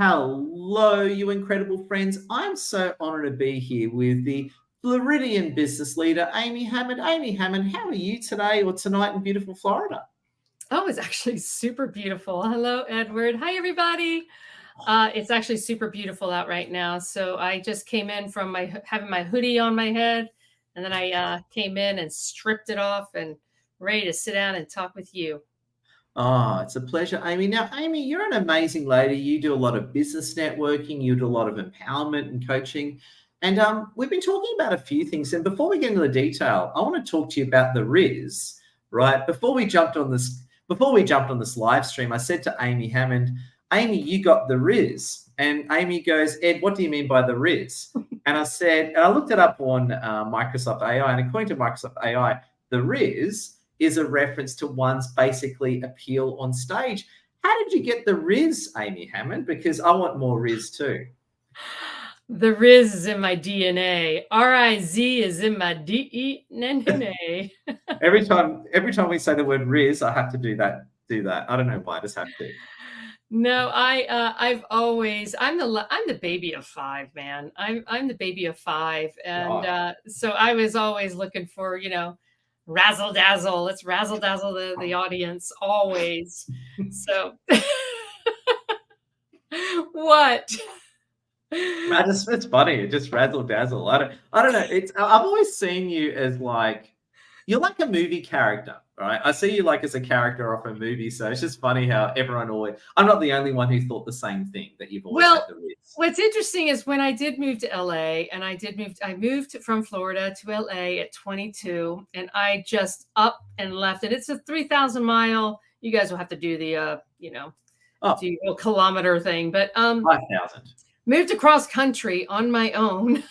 Hello, you incredible friends. I'm so honored to be here with the Floridian business leader, Amy Hammond. Amy Hammond, how are you today or tonight in beautiful Florida? Oh, it's actually super beautiful. Hello, Edward. Hi, everybody. It's actually super beautiful out right now. So I just came in from having my hoodie on my head, and then I came in and stripped it off and ready to sit down and talk with you. Oh, it's a pleasure, Amy. Now, Amy, you're an amazing lady. You do a lot of business networking, you do a lot of empowerment and coaching. And we've been talking about a few things. And before we get into the detail, I want to talk to you about the Riz, right? Before we jumped on this live stream, I said to Amy Hammond, Amy, you got the Riz. And Amy goes, Ed, what do you mean by the Riz? And I said, and I looked it up on Microsoft AI, and according to Microsoft AI, the Riz is a reference to one's basically appeal on stage. How did you get the Riz, Amy Hammond? Because I want more Riz too. The Riz is in my DNA. R-I-Z is in my D-E-N-N-A. every time we say the word Riz, I have to do that. I don't know why. I just have to. No, I'm the baby of five, man. I'm the baby of five, and so I was always looking for razzle dazzle. Let's razzle dazzle the audience always. So what? It's funny. It just razzle dazzle. I don't know. I've always seen you as like you're like a movie character, right? I see you like as a character off a movie. So it's just funny how everyone always. I'm not the only one who thought the same thing that you've always had the Riz. What's interesting is when I did move to LA, and I moved from Florida to LA at 22, and I just up and left, and it's a 3,000 mile. You guys will have to do the kilometer thing, but 5,000. Moved across country on my own,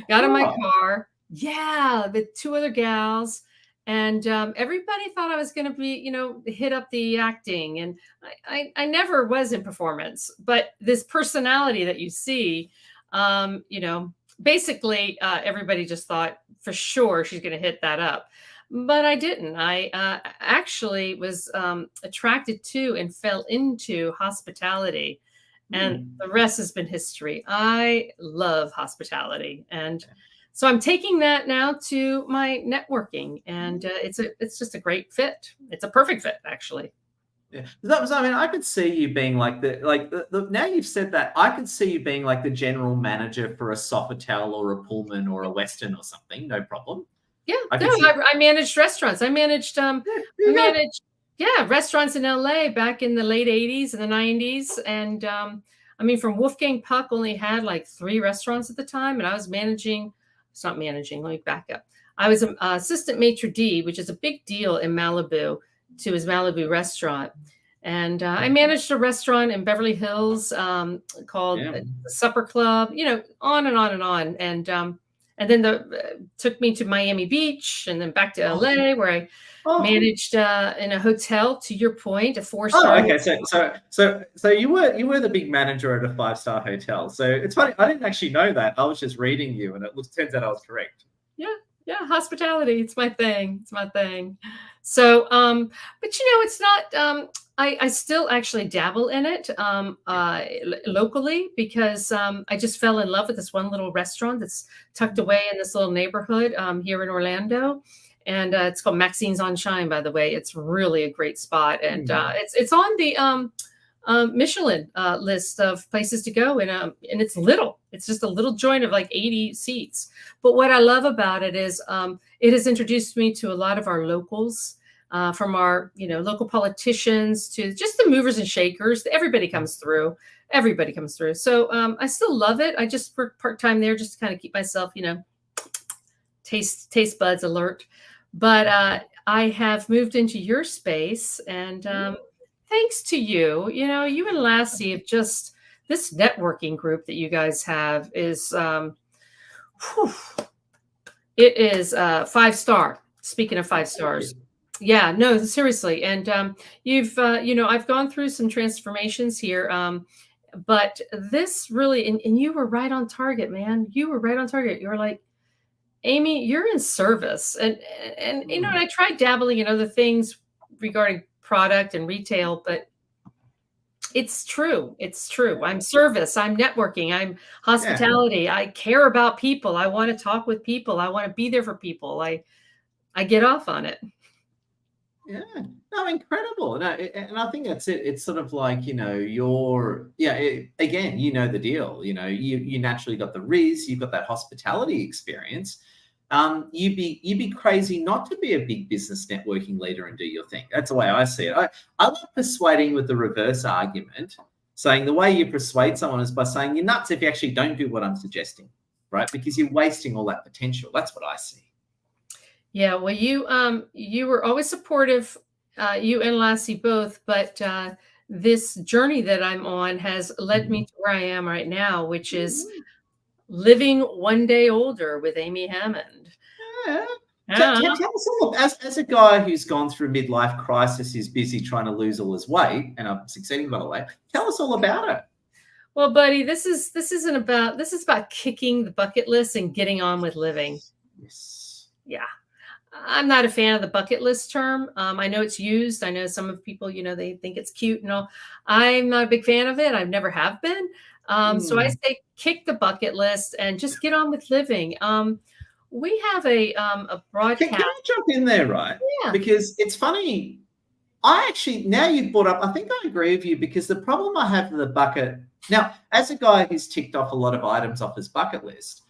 got in my car. Yeah, with two other gals. And everybody thought I was going to be, hit up the acting. And I never was in performance. But this personality that you see, basically everybody just thought for sure she's going to hit that up. But I didn't. I actually was attracted to and fell into hospitality. And the rest has been history. I love hospitality. And so I'm taking that now to my networking, and it's just a great fit. It's a perfect fit, actually. Yeah, I could see you being like now you've said that, I could see you being like the general manager for a Sofitel or a Pullman or a Western or something. No problem. Yeah, I managed restaurants. I managed restaurants in LA back in the late 80s and the 90s. And from Wolfgang Puck only had like 3 restaurants at the time. And I was let me back up. I was an assistant maitre d', which is a big deal in Malibu, to his Malibu restaurant. And I managed a restaurant in Beverly Hills called the Supper Club, on and on and on. And then took me to Miami Beach and then back to LA, where I managed in a hotel. To your point, a 4-star. Okay, so you were the big manager at a 5-star hotel. So it's funny. I didn't actually know that. I was just reading you, and turns out I was correct. Yeah, hospitality. It's my thing. So, but it's not. I still actually dabble in it locally, because I just fell in love with this one little restaurant that's tucked away in this little neighborhood here in Orlando. And it's called Maxine's on Shine, by the way. It's really a great spot. And it's on the Michelin list of places to go. And it's little. It's just a little joint of like 80 seats. But what I love about it is it has introduced me to a lot of our locals. From our, local politicians to just the movers and shakers. Everybody comes through. So I still love it. I just work part-time there just to kind of keep myself, taste buds alert. But I have moved into your space, and thanks to you, you and Lassie have just, this networking group that you guys have is, it is 5-star. Speaking of 5 stars. Yeah, no, seriously. And you've, I've gone through some transformations here, but this really, and you were right on target, man. You were right on target. You were like, Amy, you're in service. And I tried dabbling in other things regarding product and retail, but It's true. It's true. I'm service, I'm networking, I'm Yeah. hospitality. I care about people. I want to talk with people. I want to be there for people. I get off on it. Yeah. No, incredible. No, and I think that's it. It's sort of like, you're, yeah, again, the deal. You naturally got the Riz, you've got that hospitality experience. You'd be crazy not to be a big business networking leader and do your thing. That's the way I see it. I love persuading with the reverse argument, saying the way you persuade someone is by saying you're nuts if you actually don't do what I'm suggesting, right? Because you're wasting all that potential. That's what I see. Yeah, well, you were always supportive, you and Lassie both, but this journey that I'm on has led me to where I am right now, which is living one day older with Amy Hammond. Yeah. Yeah. Tell us all, as a guy who's gone through midlife crisis, is busy trying to lose all his weight, and I'm succeeding, by the way. Tell us all about it. Well, buddy, this is about kicking the bucket list and getting on with living. Yes. Yeah. I'm not a fan of the bucket list term. I know it's used. I know some of people, they think it's cute and all. I'm not a big fan of it. I've never have been. So I say kick the bucket list and just get on with living. We have a broadcast. Can I jump in there, right? Yeah. Because it's funny. Now you've brought up, I think I agree with you, because the problem I have with the bucket, now, as a guy who's ticked off a lot of items off his bucket list,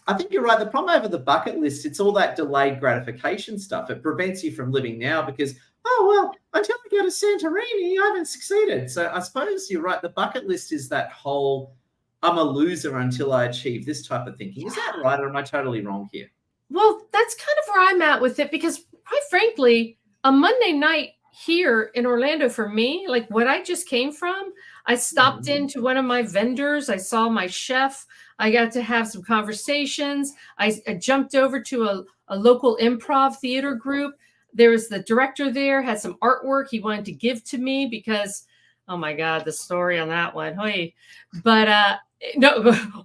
I think you're right. The problem over the bucket list, it's all that delayed gratification stuff. It prevents you from living now because, until I go to Santorini, I haven't succeeded. So I suppose you're right. The bucket list is that whole, I'm a loser until I achieve this type of thinking. Is that right, or am I totally wrong here? Well, that's kind of where I'm at with it, because quite frankly, a Monday night here in Orlando for me, like what I just came from, I stopped into one of my vendors. I saw my chef. I got to have some conversations. I jumped over to a local improv theater group. There was the director there, had some artwork he wanted to give to me because, oh my God, the story on that one. Oy. But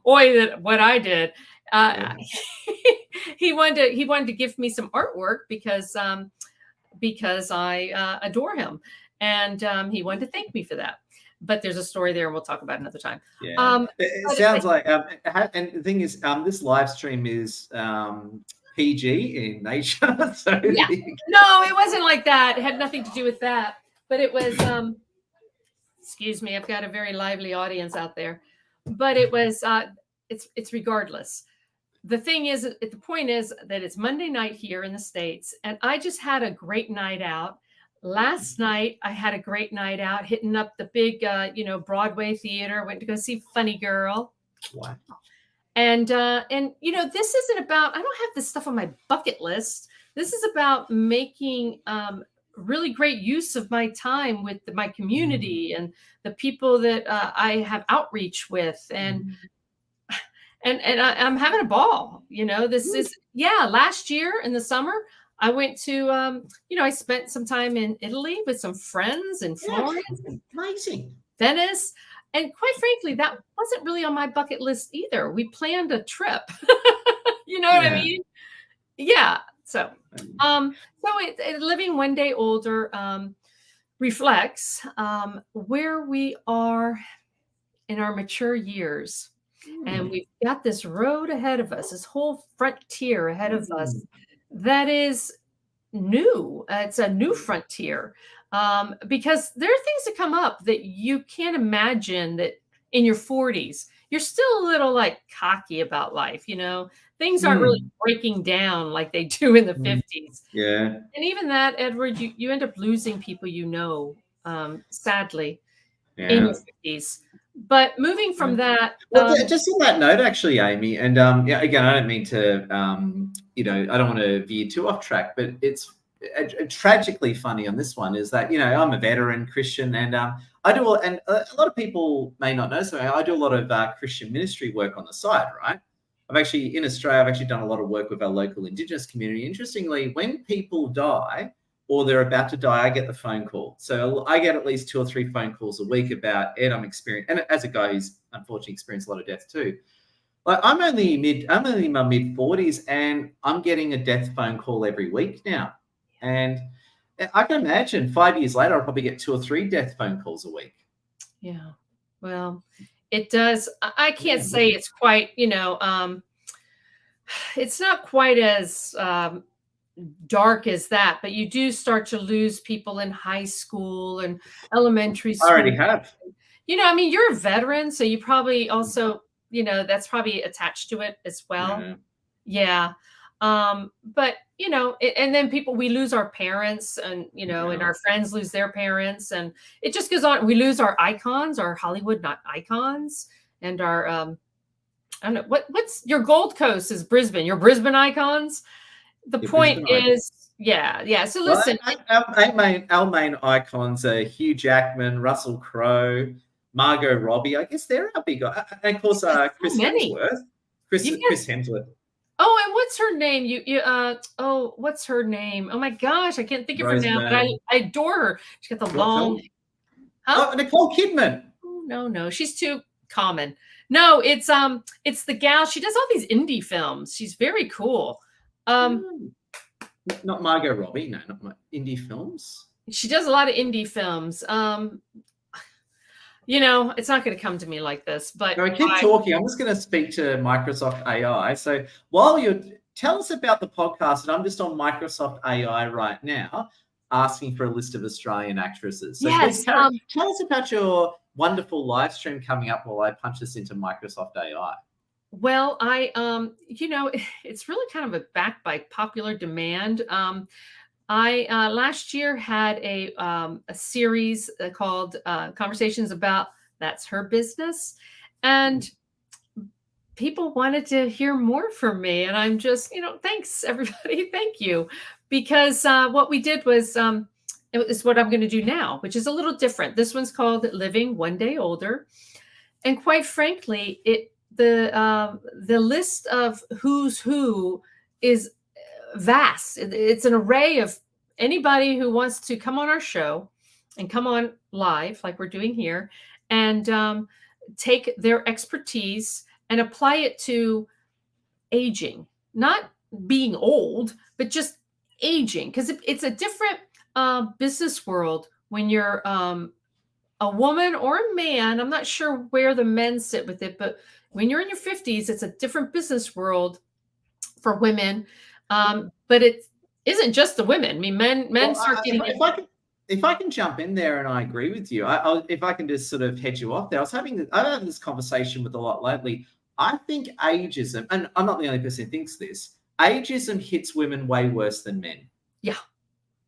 what I did. He wanted to give me some artwork because I adore him, and he wanted to thank me for that. But there's a story there, and we'll talk about it another time. Yeah, it sounds like, and the thing is, this live stream is PG in nature. So yeah. No, it wasn't like that. It had nothing to do with that. But it was, excuse me, I've got a very lively audience out there. But it was, it's regardless. The thing is, the point is that it's Monday night here in the States, and I just had a great night out. Last night, I had a great night out, hitting up the big, Broadway theater. Went to go see Funny Girl. Wow. And this isn't about, I don't have this stuff on my bucket list. This is about making really great use of my time with my community and the people that I have outreach with. And I'm having a ball. This is, last year in the summer, I went to, I spent some time in Italy with some friends in Florence, amazing, Venice. And quite frankly, that wasn't really on my bucket list either. We planned a trip. You know what I mean? Yeah. So, living one day older reflects where we are in our mature years. And we've got this road ahead of us, this whole frontier ahead of us that is new. It's a new frontier because there are things that come up that you can't imagine that in your 40s. You're still a little like cocky about life, Things aren't really breaking down like they do in the 50s. Yeah. And even that, Edward, you end up losing people sadly, in your 50s. But moving from that, just on that note, actually, Amy, and again, I don't mean to, I don't want to veer too off track, but it's tragically funny on this one is that I'm a veteran Christian, and I do, and a lot of people may not know, so I do a lot of Christian ministry work on the side, right? In Australia, I've actually done a lot of work with our local Indigenous community. Interestingly, when people die, or they're about to die, I get the phone call. So I get at least 2 or 3 phone calls a week about, Ed, I'm experiencing, and as a guy who's unfortunately experienced a lot of death too, like I'm only in my mid 40s, and I'm getting a death phone call every week now. And I can imagine 5 years later, I'll probably get 2 or 3 death phone calls a week. Yeah. Well, it does. I can't Yeah. say it's quite, it's not quite as dark as that, but you do start to lose people in high school and elementary I already school. have. I mean, you're a veteran, so you probably also, that's probably attached to it as well. Yeah. Yeah. But and then we lose our parents, and and Yeah. our friends lose their parents, and it just goes on. We lose our icons, our Hollywood not icons, and our I don't know what's your Gold Coast is Brisbane, your Brisbane icons. The Yeah, point Brisbane icon. is, yeah, yeah. So Well, listen, our main icons are Hugh Jackman, Russell Crowe, Margot Robbie. I guess they're our big, and of course, you've got so Chris many. Hemsworth. Chris You've got Chris Hemsworth, Oh, and what's her name? What's her name? Oh my gosh, I can't think of her Rose now, but Byrne. I adore her. She's got the What long, film? huh? Oh, Nicole Kidman. Oh, no, she's too common. No, it's the gal. She does all these indie films. She's very cool. Hmm. Not Margot Robbie. No, not indie films. She does a lot of indie films. It's not going to come to me like this, but No, keep talking. I'm just going to speak to Microsoft AI. So while tell us about the podcast, and I'm just on Microsoft AI right now, asking for a list of Australian actresses. So yes, please tell us about your wonderful live stream coming up while I punch this into Microsoft AI. well, it's really kind of backed by popular demand. I last year had a series called Conversations About That's Her Business, and people wanted to hear more from me. And I'm just, thanks everybody, thank you, because what we did was it is what I'm going to do now, which is a little different. This one's called Living One Day Older, and quite frankly, the list of who's who is vast. It's an array of anybody who wants to come on our show and come on live like we're doing here, and take their expertise and apply it to aging, not being old, but just aging, because it's a different business world when you're a woman or a man. I'm not sure where the men sit with it, but when you're in your 50s, it's a different business world for women. But it isn't just the women. I mean, men start getting if I can jump in there, and I agree with you, if I can just sort of head you off there, I've had this conversation with a lot lately. I think ageism, and I'm not the only person who thinks this, ageism hits women way worse than men. Yeah.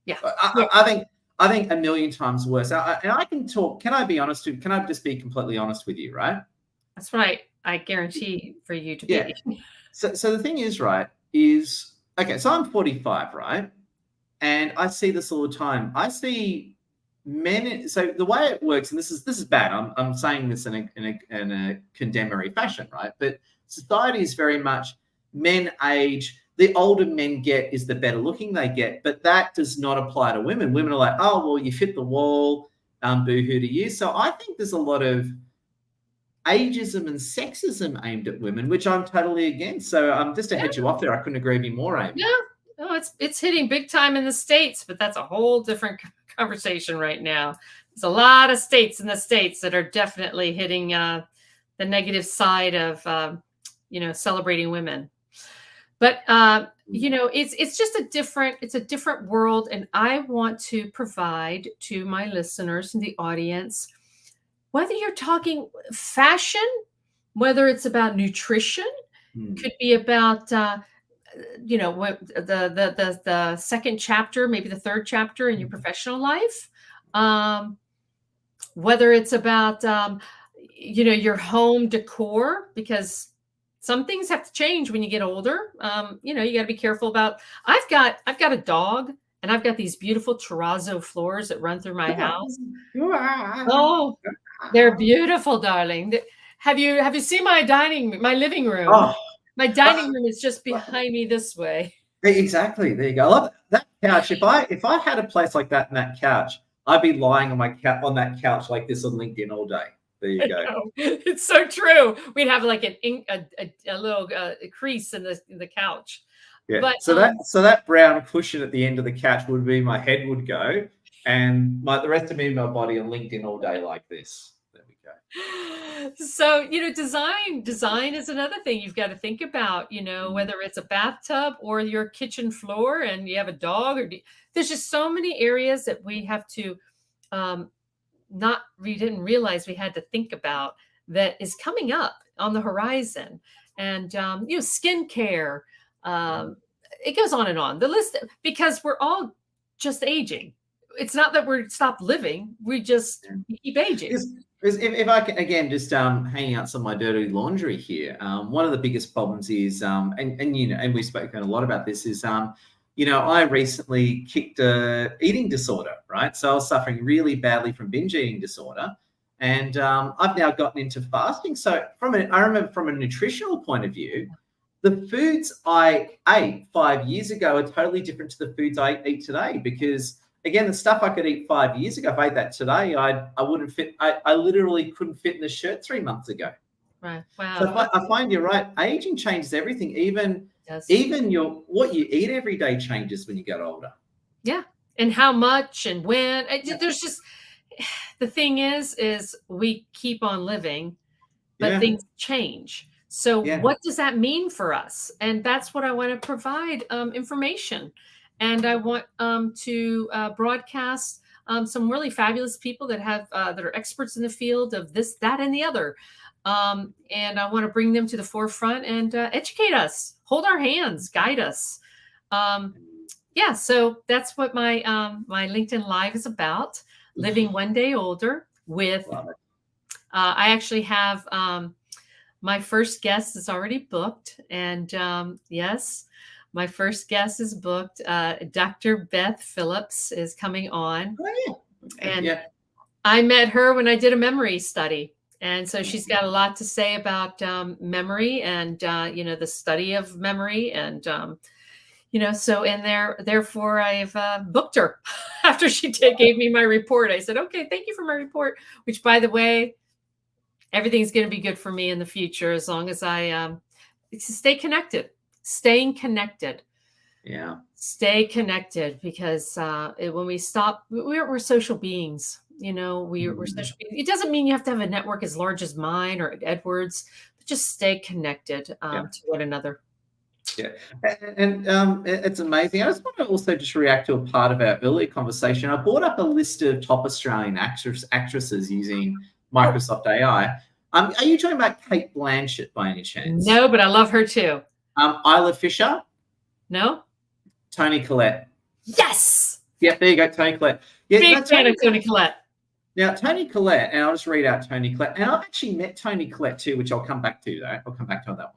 I think a million times worse. And I can talk. Can I be honest? Can I just be completely honest with you? Right. That's what I guarantee for you to be. So the thing is, right, is okay. So I'm 45, right, and I see this all the time. I see men. So the way it works, and this is bad. I'm saying this in a condemnatory fashion, right? But society is very much men age. The older men get is the better looking they get, but that does not apply to women. Women are like, oh, well, you fit the wall, boo-hoo to you. So I think there's a lot of ageism and sexism aimed at women, which I'm totally against. So just to head you off there, I couldn't agree with you more, Amy. Yeah, no, it's hitting big time in the States, but that's a whole different conversation right now. There's a lot of states in the States that are definitely hitting the negative side of celebrating women. But it's just a different world, and I want to provide to my listeners and the audience, whether you're talking fashion, whether it's about nutrition, could be about the second chapter, maybe the third chapter in your professional life, whether it's about your home decor, because some things have to change when you get older. You got to be careful about. I've got a dog, and I've got these beautiful terrazzo floors that run through my house. Oh, they're beautiful, darling. Have you seen my living room? Oh, my dining room is just behind me this way. Exactly. There you go. I love that couch. If I had a place like that in that couch, I'd be lying on that couch like this on LinkedIn all day. There you go. It's so true. We'd have like a little crease in the couch. Yeah. But so that brown cushion at the end of the couch would be my head would go, and the rest of me and my body on LinkedIn all day like this. So, design is another thing you've got to think about, whether it's a bathtub or your kitchen floor and you have a dog there's just so many areas that we have to um, not we didn't realize we had to think about that is coming up on the horizon. And skincare, um, it goes on and on. The list, because we're all just aging. It's not that we're stopped living, we just keep aging. If I can, again, just hanging out some of my dirty laundry here, one of the biggest problems is, and we've spoken a lot about this, is I recently kicked a eating disorder, right? So I was suffering really badly from binge eating disorder, and I've now gotten into fasting. So I remember from a nutritional point of view, the foods I ate 5 years ago are totally different to the foods I eat today, because again, the stuff I could eat 5 years ago, if I ate that today, I wouldn't fit. I literally couldn't fit in the shirt 3 months ago. Right. Wow. So I find you're right. Aging changes everything. Even what you eat every day changes when you get older. Yeah. And how much and when. There's just, the thing is we keep on living, but things change. So what does that mean for us? And that's what I want to provide information. And I want to broadcast some really fabulous people that are experts in the field of this, that, and the other. And I want to bring them to the forefront and educate us, hold our hands, guide us. So that's what my LinkedIn Live is about, living one day older with, I actually have my first guest is already booked. And yes, my first guest is booked. Dr. Beth Phillips is coming on. And I met her when I did a memory study. And so she's got a lot to say about memory and, the study of memory. And, therefore I've booked her after she gave me my report. I said, okay, thank you for my report, which, by the way, everything's going to be good for me in the future as long as I stay connected. Staying connected. Yeah. Stay connected, because when we stop, we're social beings. We're social beings. It doesn't mean you have to have a network as large as mine or Edward's, but just stay connected to one another. Yeah. And it's amazing. I just want to also just react to a part of our earlier conversation. I brought up a list of top Australian actresses using Microsoft AI. Are you talking about Kate Blanchett by any chance? No, but I love her too. Isla Fisher? No. Toni Collette? Yes. Yeah, there you go, Toni Collette. Yeah, big fan of Toni Collette. Now, Toni Collette, and I'll just read out Toni Collette. And I've actually met Toni Collette too, which I'll come back to, though. I'll come back to that one.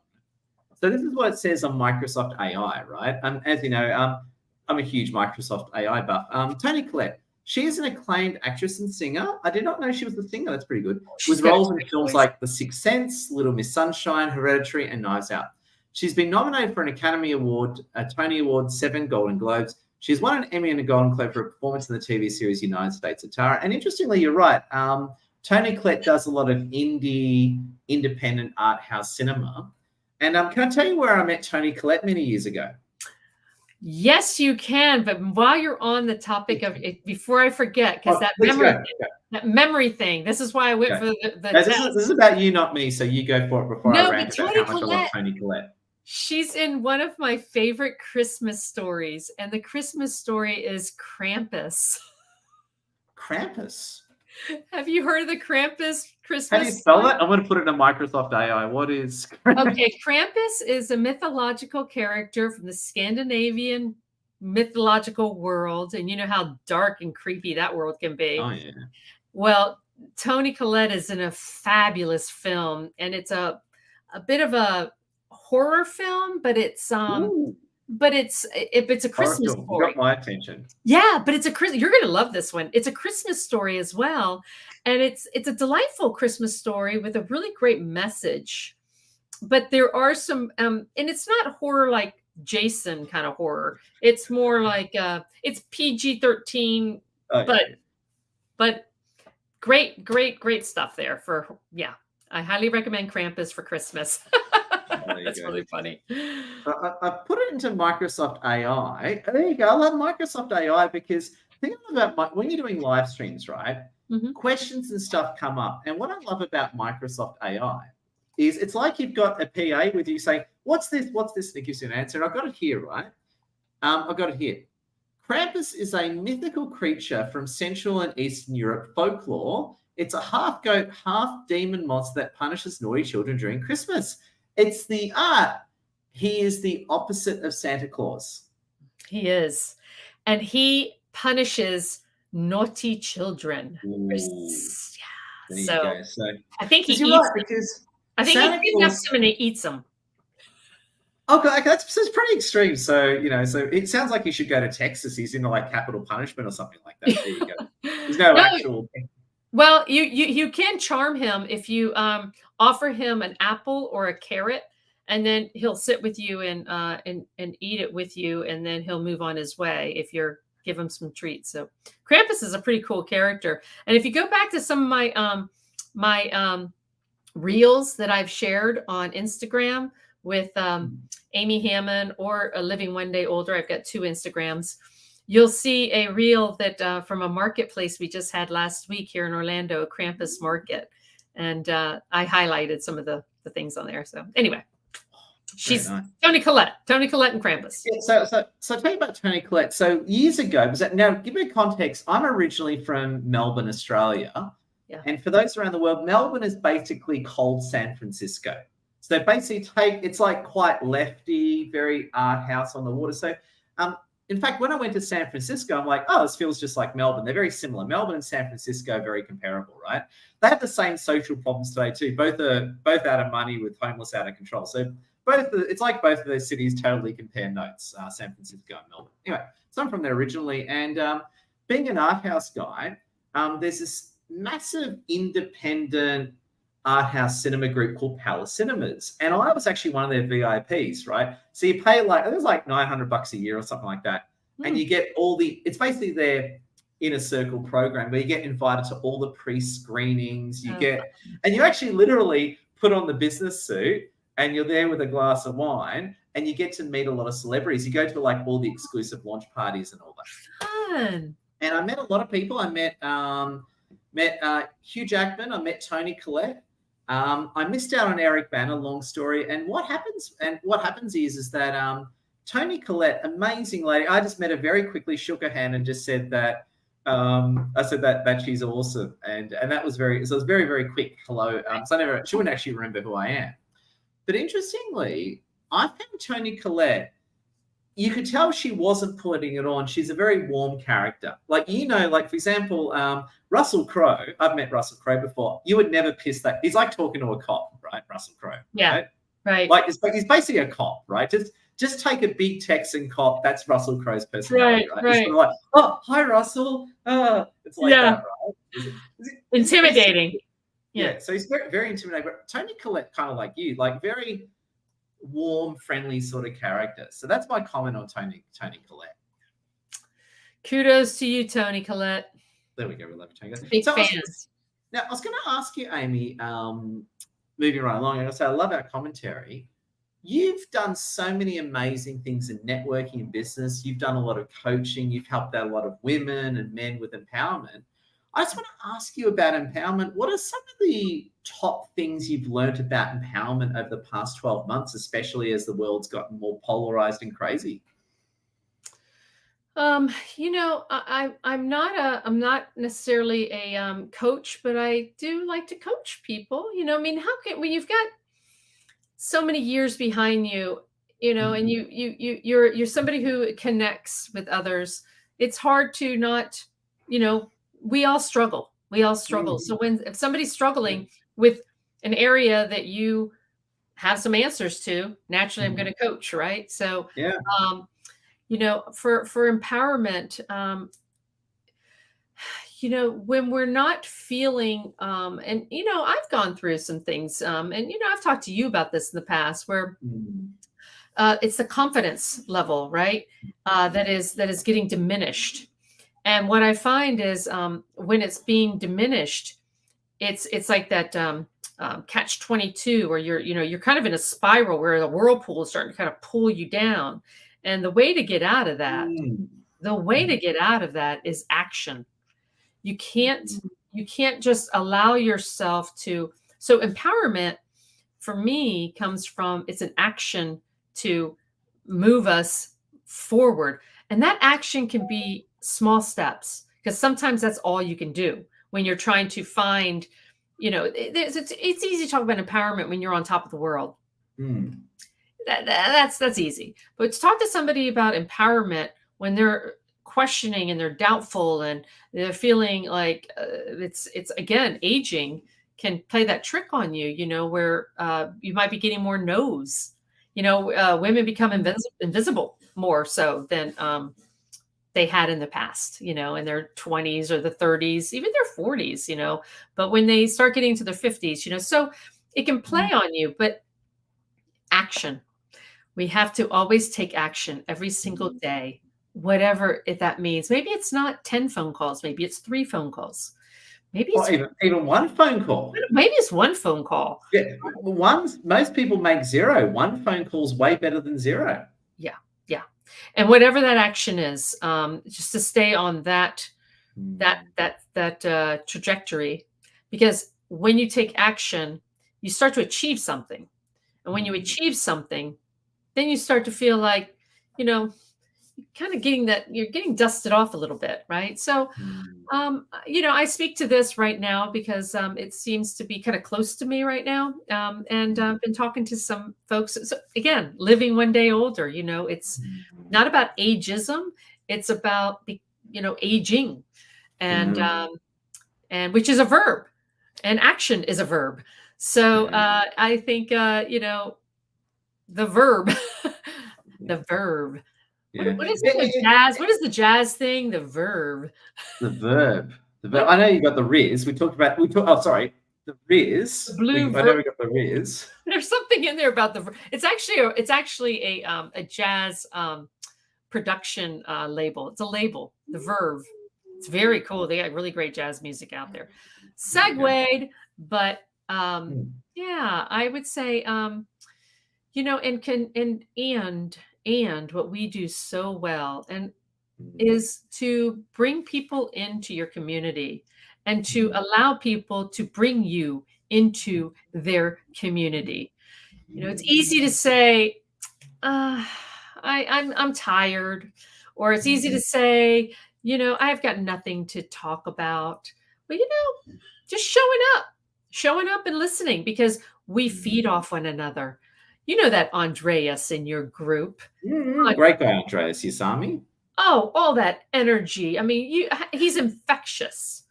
So this is what it says on Microsoft AI, right? As you know, I'm a huge Microsoft AI buff. Toni Collette. She is an acclaimed actress and singer. I did not know she was the singer. That's pretty good. With roles in films like The Sixth Sense, Little Miss Sunshine, Hereditary, and Knives Out. She's been nominated for an Academy Award, a Tony Award, 7 Golden Globes. She's won an Emmy and a Golden Globe for her performance in the TV series United States of Tara. And interestingly, you're right. Toni Collette does a lot of independent art house cinema. And can I tell you where I met Toni Collette many years ago? Yes, you can. But while you're on the topic of it, before I forget, because that memory thing, this is why I went for the this is about you, not me. So you go for it before I rant about how much I love Toni Collette. She's in one of my favorite Christmas stories, and the Christmas story is Krampus. Krampus? Have you heard of the Krampus Christmas How do you spell that? I'm going to put it in Microsoft AI. What is Krampus? Okay, Krampus is a mythological character from the Scandinavian mythological world, and you know how dark and creepy that world can be. Oh, yeah. Well, Toni Collette is in a fabulous film, and it's a bit of a horror film, but it's it's a Christmas story. You got my attention. Yeah, but you're going to love this one. It's a Christmas story as well, and it's a delightful Christmas story with a really great message. But there are some and it's not horror like Jason kind of horror. It's more like it's PG-13, but great stuff there for I highly recommend Krampus for Christmas. That's really funny. I put it into Microsoft AI. There you go. I love Microsoft AI because think about when you're doing live streams, right? questions and stuff come up. And what I love about Microsoft AI is it's like you've got a PA with you saying, what's this? What's this? And it gives you an answer. And I've got it here, right? I've got it here. Krampus is a mythical creature from Central and Eastern Europe folklore. It's a half goat, half demon monster that punishes naughty children during Christmas. It's the art. He is the opposite of Santa Claus. He is. And he punishes naughty children. Yeah. There you go. So I think he eats right, because I think Santa he kidnaps them and he eats them. Okay, that's pretty extreme. So, so it sounds like he should go to Texas. He's into like capital punishment or something like that. There you go. There's no actual. Well, you can charm him if you offer him an apple or a carrot, and then he'll sit with you and eat it with you, and then he'll move on his way if you're give him some treats. So Krampus is a pretty cool character. And if you go back to some of my reels that I've shared on Instagram with Amy Hammond or Living One Day Older, I've got 2 Instagrams. You'll see a reel that from a marketplace we just had last week here in Orlando, a Krampus market. And I highlighted some of the things on there. So anyway, she's nice. Toni Collette and Krampus. Yeah, so tell you about Toni Collette. So years ago, now give me context. I'm originally from Melbourne, Australia. Yeah. And for those around the world, Melbourne is basically cold San Francisco. So they basically it's like quite lefty, very art house on the water. So in fact, when I went to San Francisco, I'm like, oh, this feels just like Melbourne. They're very similar. Melbourne and San Francisco, very comparable, right? They have the same social problems today too. Both out of money with homeless out of control. So it's like both of those cities totally compare notes, San Francisco and Melbourne. Anyway, so I'm from there originally. And being an art house guy, there's this massive independent art house cinema group called Palace Cinemas. And I was actually one of their VIPs, right? So you pay it was like $900 a year or something like that. And you get it's basically their inner circle program where you get invited to all the pre-screenings. And you actually literally put on the business suit and you're there with a glass of wine and you get to meet a lot of celebrities. You go to like all the exclusive launch parties and all that. Fun. And I met a lot of people. I met Hugh Jackman. I met Toni Collette. I missed out on Eric Bana, long story. And what happens is that Toni Collette, amazing lady. I just met her very quickly, shook her hand, and just said that I said that she's awesome, and that was it was very, very quick. Hello. So she wouldn't actually remember who I am. But interestingly, I found Toni Collette. You could tell she wasn't putting it on. She's a very warm character. Like, for example, Russell Crowe. I've met Russell Crowe before. You would never piss that. He's like talking to a cop, right? Russell Crowe. Yeah. Right. Like he's basically a cop, right? Just take a big Texan cop. That's Russell Crowe's personality, right? It's sort of like, oh, hi, Russell. It's like that, right? Intimidating. Yeah. So he's very, very intimidating. But Toni Collette, kind of like you, like very warm, friendly sort of character. So that's my comment on Toni Collette. Kudos to you, Toni Collette. There we go. We love Toni Collette. Big fans. I was going to ask you, Amy, moving right along, and I love our commentary. You've done so many amazing things in networking and business. You've done a lot of coaching. You've helped out a lot of women and men with empowerment. I just want to ask you about empowerment. What are some of the top things you've learned about empowerment over the past 12 months, especially as the world's gotten more polarized and crazy? I'm not necessarily a coach, but I do like to coach people. When you've got so many years behind you, and you're somebody who connects with others, it's hard to not, we all struggle. So if somebody's struggling with an area that you have some answers to, naturally I'm going to coach, right? So, for empowerment, when we're not feeling, and, I've gone through some things, and, I've talked to you about this in the past where it's the confidence level, right? That is getting diminished. And what I find is when it's being diminished, it's like that catch-22 where you're kind of in a spiral where the whirlpool is starting to kind of pull you down. And the way to get out of that, is action. You can't You can't just allow yourself to. So empowerment for me comes from, it's an action to move us forward. And that action can be small steps, because sometimes that's all you can do when you're trying to find, it's easy to talk about empowerment when you're on top of the world. Mm. That's easy. But to talk to somebody about empowerment when they're questioning and they're doubtful and they're feeling like it's again, aging can play that trick on you, where you might be getting more no's. Women become invisible more so than they had in the past, in their 20s or the 30s, even their 40s, but when they start getting to their 50s, so it can play on you. But action. We have to always take action every single day, whatever that means. Maybe it's not 10 phone calls. Maybe it's 3 phone calls. Maybe it's even 1 phone call. Maybe it's 1 phone call. Yeah, most people make 0. 1 phone call is way better than 0. Yeah. And whatever that action is, just to stay on that trajectory, because when you take action, you start to achieve something. And when you achieve something, then you start to feel like, kind of you're getting dusted off a little bit, right? So, I speak to this right now because it seems to be kind of close to me right now. And I've been talking to some folks. So again, living one day older, it's not about ageism. It's about, aging, and which is a verb, and action is a verb. So I think, the verb, the verb. Yeah. What is the jazz? What is the jazz thing? The verb. The verb. I know you got the Riz. The Riz. The blue I know we got the Riz. There's something in there about the verb. It's actually a jazz production label. It's a label. The Verve. It's very cool. They got really great jazz music out there. Segued, but yeah, I would say and what we do so well is to bring people into your community and to allow people to bring you into their community. It's easy to say, I'm tired, or it's easy to say, I've got nothing to talk about. But just showing up and listening, because we feed off one another. That Andreas in your group. Great guy, Andreas. You saw me? Oh, all that energy. I mean, he's infectious.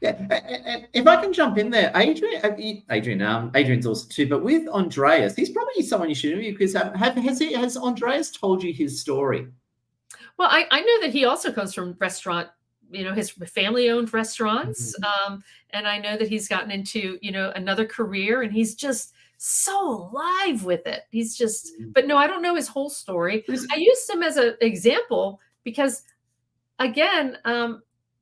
Yeah. And if I can jump in there, Adrian's also too, but with Andreas, he's probably someone you should interview, because has Andreas told you his story? Well, I know that he also comes from restaurant, his family-owned restaurants. And I know that he's gotten into, another career, and he's just so alive with it. He's just, but no, I don't know his whole story. I used him as an example because, again,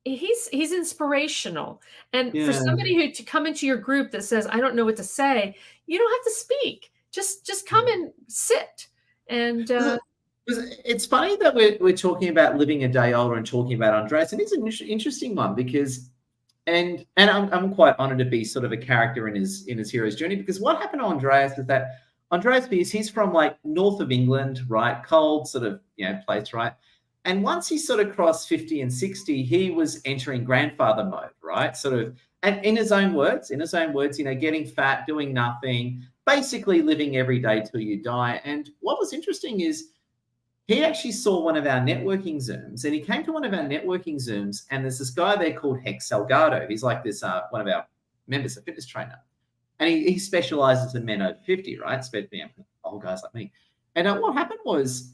he's inspirational. And for somebody to come into your group that says, I don't know what to say, you don't have to speak. Just come and sit. And it's funny that we're talking about living a day older and talking about Andreas, and it's an interesting one because. And I'm quite honored to be sort of a character in his hero's journey, because what happened to Andreas is that Andreas, he's from like north of England, right? Cold sort of, place, right? And once he sort of crossed 50 and 60, he was entering grandfather mode, right? Sort of, and in his own words, getting fat, doing nothing, basically living every day till you die. And what was interesting is he actually saw one of our networking Zooms, and he came to one of our networking Zooms, and there's this guy there called Hex Salgado. He's like this, one of our members, a fitness trainer. And he specializes in men over 50, right? Especially old guys like me. And what happened was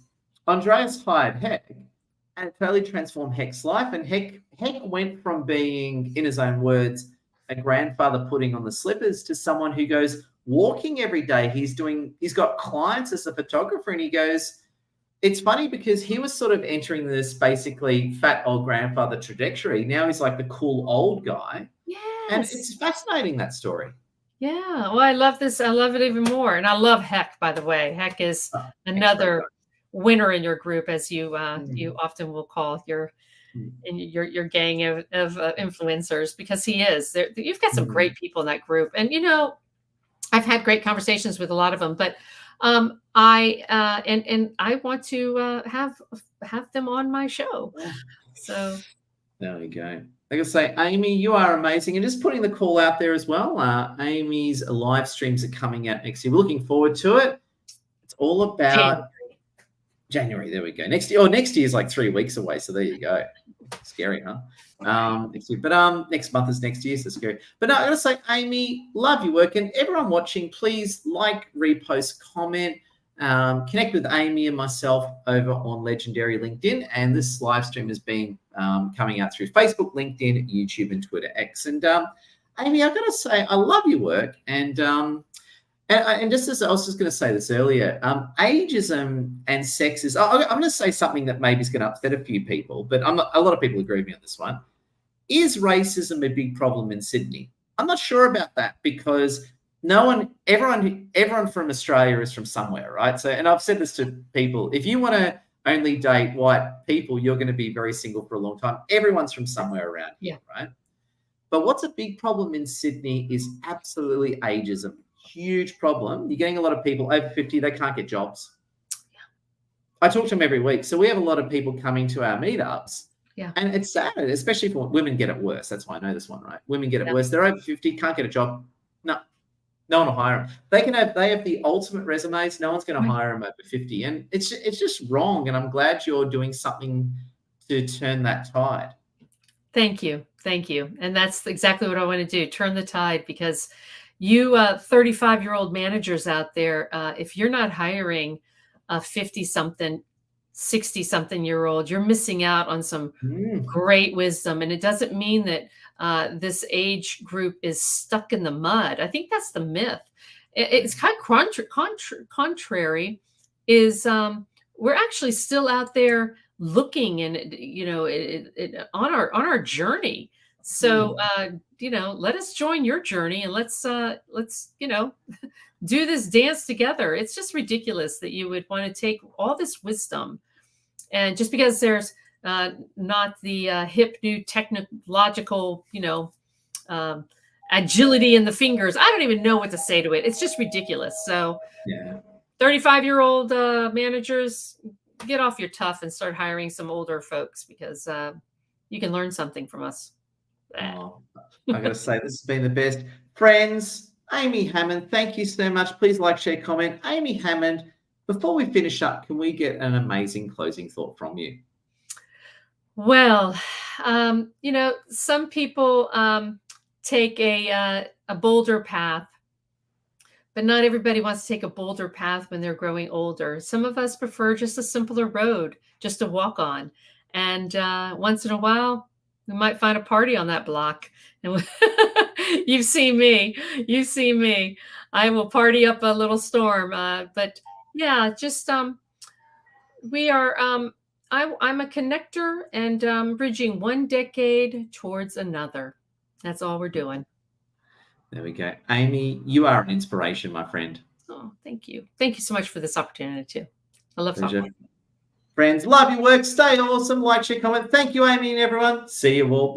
Andreas hired Heck, and it totally transformed Heck's life. And Heck went from being, in his own words, a grandfather putting on the slippers to someone who goes walking every day. He's got clients as a photographer, and he goes, it's funny because he was sort of entering this basically fat old grandfather trajectory. Now he's like the cool old guy. Yes. And it's fascinating, that story. Yeah. Well, I love this. I love it even more. And I love Heck, by the way. Heck is another winner in your group, as you often will call your Mm. your gang of influencers, because he is there. You've got some Mm. great people in that group, and I've had great conversations with a lot of them, but and I want to have them on my show. Yeah. So There we go. Like I say, Amy, you are amazing. And just putting the call out there as well. Amy's live streams are coming out next year. We're looking forward to it. It's all about January. There we go. Next year. Oh, next year is like 3 weeks away. So there you go. Scary, huh? Next year. But next month is next year, so scary. But no, I gotta say, Amy, love your work. And everyone watching, please like, repost, comment. Connect with Amy and myself over on Legendary LinkedIn, and this live stream has been coming out through Facebook, LinkedIn, YouTube, and Twitter X. And Amy, I've got to say, I love your work, and just as I was just going to say this earlier, ageism and sexism. I'm going to say something that maybe is going to upset a few people, but a lot of people agree with me on this one. Is racism a big problem in Sydney? I'm not sure about that, because everyone from Australia is from somewhere, right? So, and I've said this to people, if you want to only date white people, you're going to be very single for a long time. Everyone's from somewhere around here, right? But what's a big problem in Sydney is absolutely ageism. Huge problem. You're getting a lot of people over 50, they can't get jobs. Yeah. I talk to them every week. So we have a lot of people coming to our meetups. Yeah. And it's sad, especially for women get it worse. That's why I know this one, right? Women get it worse. They're over 50, can't get a job. No one will hire them. They have the ultimate resumes. No one's going to hire them over 50. And it's just wrong. And I'm glad you're doing something to turn that tide. Thank you. Thank you. And that's exactly what I want to do. Turn the tide, because you 35-year-old managers out there, if you're not hiring a 50-something, 60-something-year-old, you're missing out on some great wisdom. And it doesn't mean that this age group is stuck in the mud. I think that's the myth. It's kind of contrary. Is we're actually still out there looking, and on our journey. So let us join your journey, and let's do this dance together. It's just ridiculous that you would want to take all this wisdom, and just because there's not the hip new technological, agility in the fingers. I don't even know what to say to it. It's just ridiculous. So 35-year-old managers, get off your tough and start hiring some older folks, because you can learn something from us. Oh, I got to say, this has been the best. Friends, Amy Hammond, thank you so much. Please like, share, comment. Amy Hammond, before we finish up, can we get an amazing closing thought from you? Well, some people take a bolder path, but not everybody wants to take a bolder path when they're growing older. Some of us prefer just a simpler road, just to walk on. And once in a while, we might find a party on that block. And you've seen me. I will party up a little storm. But yeah, just we are. I'm a connector, and bridging one decade towards another. That's all we're doing. There we go. Amy, you are an inspiration, my friend. Oh, thank you. Thank you so much for this opportunity too. I love talking. Friends, love your work. Stay awesome. Like, share, comment. Thank you, Amy, and everyone. See you all. Bye.